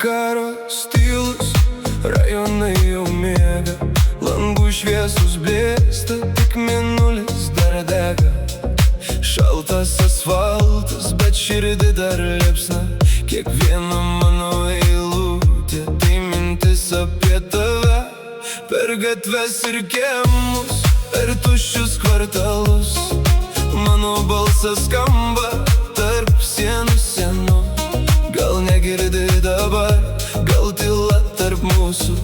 Vakaro stylus, rajonai jau miega, langų šviesus blėsta, tik mėnulis dar dega. Šaltas asfaltas, bet širdį dar liepsna, kiekviena mano eilutė tai mintis apie tave. Per gatves ir kiemus, per tuščius kvartalus, mano balsas skamba tarp sienų senų. Gal negirdi dabar, gal tyla tarp mūsų,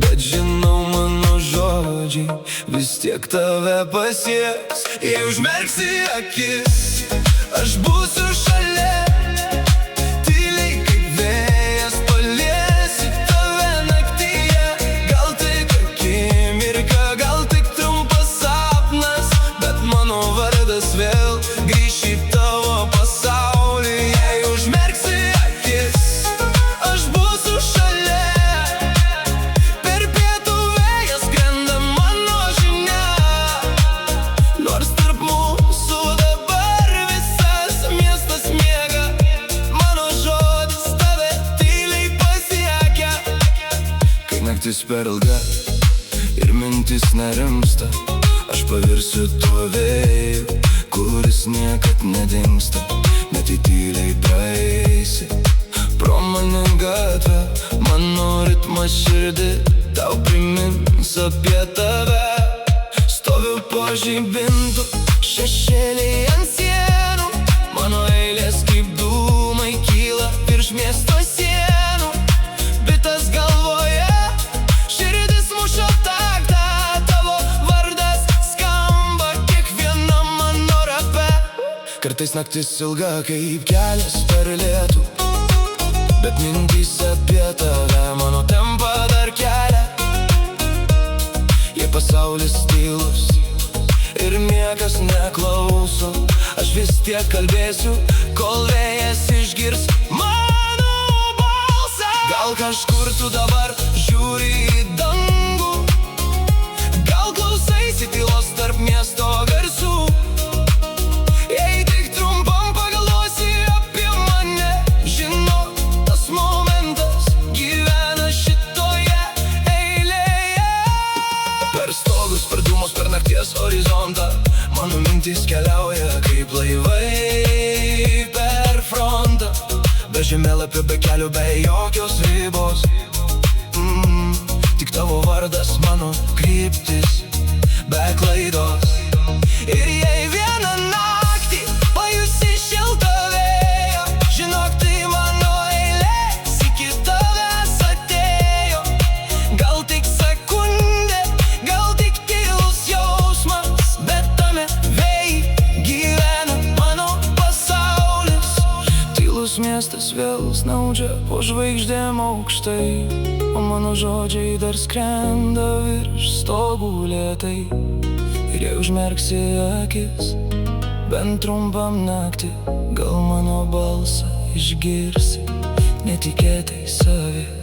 bet žinau, mano žodžiai vis tiek tave pasieks. Jei užmerksi akis, aš būsiu šalia, tyliai kaip vėjas paliesiu tave naktyje. Gal tik akimirka, gal tik trumpas sapnas, bet mano vardas vėl grįš į tavo pasaulį. Jei užmerksi akis, aš būsiu šalia, per pietų vėjas skrenda mano žinia. Nors tarp mūsų dabar visas miestas miega, mano žodis tave tyliai pasiekia. Kai naktis per ilga ir mintis nerimsta, aš pavirsiu tuo vėju, kuris niekad nedingsta. Net į tyliai praeisi pro mane gatvę, mano ritmas širdį tau primins apie tave. Stoviu po žibintu, šešėliai ant sienų, mano eilės kaip dūmai kyla virš miesto sienų. Bitas galvoje, širdis muša taktą, tavo vardas skamba kiekvienam mano rape. Kartais naktis ilga kaip kelias per lietų, bet mintys apie tave mano tempą dar kelia. Jei pasaulis tylus ir niekas neklauso, aš vis tiek kalbėsiu, kol vėjas išgirs mano balsą. Gal kažkur tu dabar žiūri į dangų, gal klausaisi tylos tarp miesto garsų. Jei tik trumpam pagalvosi apie mane, žinok, tas momentas gyvena šitoje eilėje. Per stogus, per dūmus, per nakties horizontą, mano mintys keliauja kaip laivai per frontą. Be žemėlapių, be kelių, be jokios ribos, tik tavo vardas, mano kryptis, be klaidos. Ir jei vieną naktį pajusi šiltą vėją, žinok, tai mano eilė, sykį tavęs atėjo. Gal tik sekundė, gal tik tylus jausmas, bet tame vėjy gyvena mano pasaulis. Tylus miestas vėl snaudžia po žvaigždėm aukštai, o mano žodžiai dar skrenda virš stogų lėtai. Ir jei užmerksi akis, bent trumpam naktį, gal mano balsą išgirsi netikėtai savi.